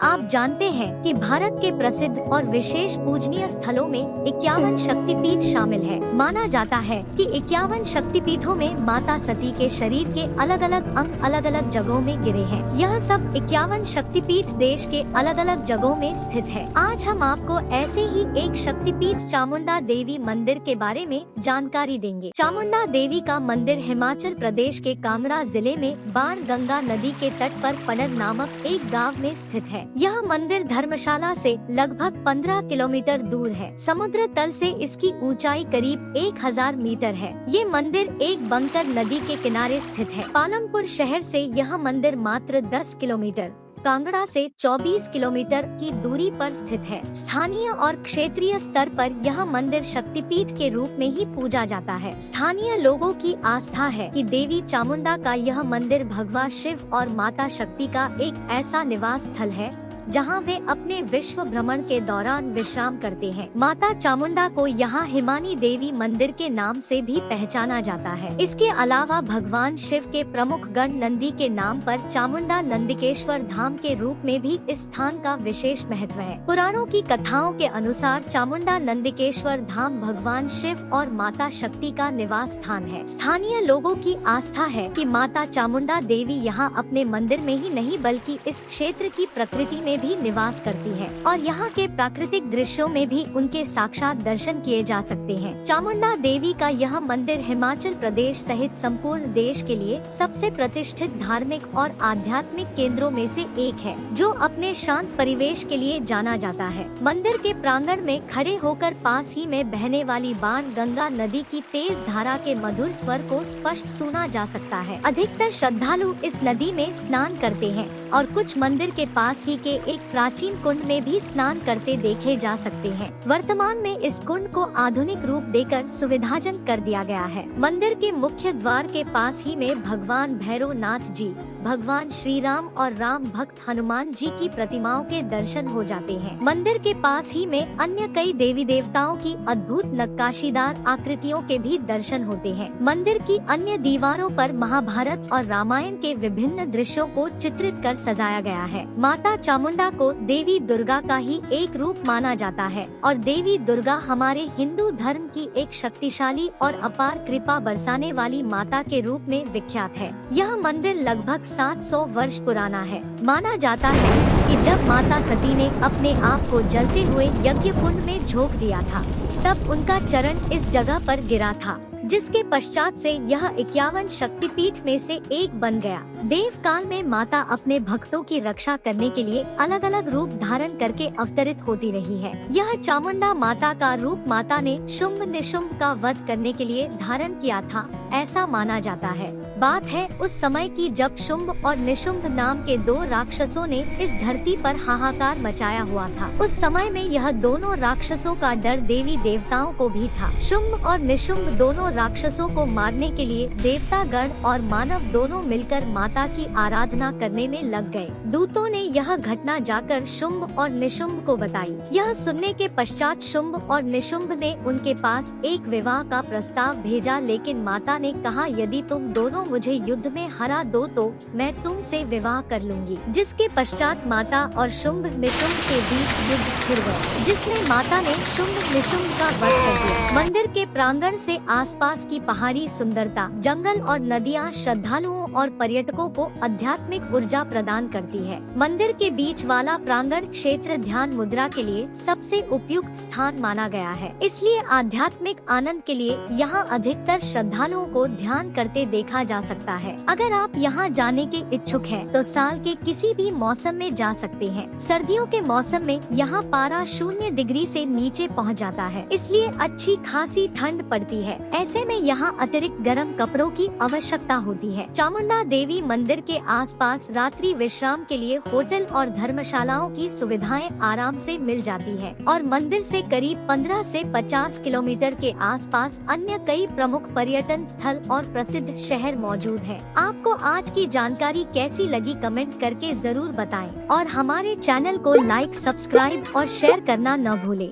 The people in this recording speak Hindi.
आप जानते हैं कि भारत के प्रसिद्ध और विशेष पूजनीय स्थलों में 51 शक्तिपीठ शामिल है। माना जाता है कि 51 शक्तिपीठों में माता सती के शरीर के अलग अलग अंग अलग अलग जगहों में गिरे हैं। यह सब 51 शक्तिपीठ देश के अलग अलग जगहों में स्थित है। आज हम आपको ऐसे ही एक शक्तिपीठ चामुंडा देवी मंदिर के बारे में जानकारी देंगे। चामुंडा देवी का मंदिर हिमाचल प्रदेश के कांगड़ा जिले में बाणगंगा नदी के तट पर पनर नामक एक गांव में स्थित है। यह मंदिर धर्मशाला से लगभग 15 किलोमीटर दूर है। समुद्र तल से इसकी ऊंचाई करीब 1000 मीटर है। ये मंदिर एक बंकर नदी के किनारे स्थित है। पालमपुर शहर से यह मंदिर मात्र 10 किलोमीटर, कांगड़ा से 24 किलोमीटर की दूरी पर स्थित है। स्थानीय और क्षेत्रीय स्तर पर यह मंदिर शक्तिपीठ के रूप में ही पूजा जाता है। स्थानीय लोगों की आस्था है कि देवी चामुंडा का यह मंदिर भगवान शिव और माता शक्ति का एक ऐसा निवास स्थल है जहां वे अपने विश्व भ्रमण के दौरान विश्राम करते हैं। माता चामुंडा को यहाँ हिमानी देवी मंदिर के नाम से भी पहचाना जाता है। इसके अलावा भगवान शिव के प्रमुख गण नंदी के नाम पर चामुंडा नंदिकेश्वर धाम के रूप में भी इस स्थान का विशेष महत्व है। पुराणों की कथाओं के अनुसार चामुंडा नंदिकेश्वर धाम भगवान शिव और माता शक्ति का निवास स्थान है। स्थानीय लोगों की आस्था है कि माता चामुंडा देवी यहाँ अपने मंदिर में ही नहीं बल्कि इस क्षेत्र की प्रकृति में भी निवास करती है और यहाँ के प्राकृतिक दृश्यों में भी उनके साक्षात दर्शन किए जा सकते हैं। चामुंडा देवी का यह मंदिर हिमाचल प्रदेश सहित संपूर्ण देश के लिए सबसे प्रतिष्ठित धार्मिक और आध्यात्मिक केंद्रों में से एक है, जो अपने शांत परिवेश के लिए जाना जाता है। मंदिर के प्रांगण में खड़े होकर पास ही में बहने वाली बाणगंगा नदी की तेज धारा के मधुर स्वर को स्पष्ट सुना जा सकता है। अधिकतर श्रद्धालु इस नदी में स्नान करते हैं और कुछ मंदिर के पास ही के एक प्राचीन कुंड में भी स्नान करते देखे जा सकते हैं। वर्तमान में इस कुंड को आधुनिक रूप देकर सुविधाजनक कर दिया गया है। मंदिर के मुख्य द्वार के पास ही में भगवान भैरवनाथ जी, भगवान श्री राम और राम भक्त हनुमान जी की प्रतिमाओं के दर्शन हो जाते हैं। मंदिर के पास ही में अन्य कई देवी देवताओं की अद्भुत नक्काशीदार आकृतियों के भी दर्शन होते हैं। मंदिर की अन्य दीवारों पर महाभारत और रामायण के विभिन्न दृश्यों को चित्रित कर सजाया गया है। माता चामुंडा को देवी दुर्गा का ही एक रूप माना जाता है और देवी दुर्गा हमारे हिंदू धर्म की एक शक्तिशाली और अपार कृपा बरसाने वाली माता के रूप में विख्यात है। यह मंदिर लगभग 700 वर्ष पुराना है। माना जाता है कि जब माता सती ने अपने आप को जलते हुए यज्ञ कुंड में झोंक दिया था, तब उनका चरण इस जगह पर गिरा था, जिसके पश्चात से यह 51 शक्तिपीठ में से एक बन गया। देव काल में माता अपने भक्तों की रक्षा करने के लिए अलग अलग रूप धारण करके अवतरित होती रही है। यह चामुंडा माता का रूप माता ने शुंभ निशुंभ का वध करने के लिए धारण किया था, ऐसा माना जाता है। बात है उस समय की जब शुंभ और निशुंभ नाम के 2 राक्षसों ने इस धरती पर हाहाकार मचाया हुआ था। उस समय में यह दोनों राक्षसों का डर देवी देवताओं को भी था। शुंभ और निशुंभ दोनों राक्षसों को मारने के लिए देवता गण और मानव दोनों मिलकर माता की आराधना करने में लग गए। दूतों ने यह घटना जाकर शुंभ और निशुंभ को बताई। यह सुनने के पश्चात शुंभ और निशुंभ ने उनके पास एक विवाह का प्रस्ताव भेजा, लेकिन माता ने कहा यदि तुम दोनों मुझे युद्ध में हरा दो तो मैं तुमसे विवाह कर लूंगी। जिसके पश्चात माता और शुंभ निशुंभ के बीच युद्ध छिड़ गया, जिसमें माता ने शुंभ निशुंभ का वध कर दिया। मंदिर के प्रांगण से आसपास की पहाड़ी सुंदरता, जंगल और नदियां श्रद्धालुओं और पर्यटकों को आध्यात्मिक ऊर्जा प्रदान करती है। मंदिर के बीच वाला प्रांगण क्षेत्र ध्यान मुद्रा के लिए सबसे उपयुक्त स्थान माना गया है। इसलिए आध्यात्मिक आनंद के लिए यहाँ अधिकतर श्रद्धालुओं को ध्यान करते देखा जा सकता है। अगर आप यहाँ जाने के इच्छुक हैं, तो साल के किसी भी मौसम में जा सकते हैं। सर्दियों के मौसम में यहाँ पारा 0 डिग्री से नीचे पहुँच जाता है, इसलिए अच्छी खासी ठंड पड़ती है। ऐसे में यहाँ अतिरिक्त गर्म कपड़ों की आवश्यकता होती है। चामुंडा देवी मंदिर के आसपास रात्रि विश्राम के लिए होटल और धर्मशालाओं की सुविधाएं आराम से मिल जाती है और मंदिर से करीब 15 से 50 किलोमीटर के आसपास अन्य कई प्रमुख पर्यटन स्थल और प्रसिद्ध शहर मौजूद हैं। आपको आज की जानकारी कैसी लगी कमेंट करके जरूर बताएं और हमारे चैनल को लाइक, सब्सक्राइब और शेयर करना न भूलें।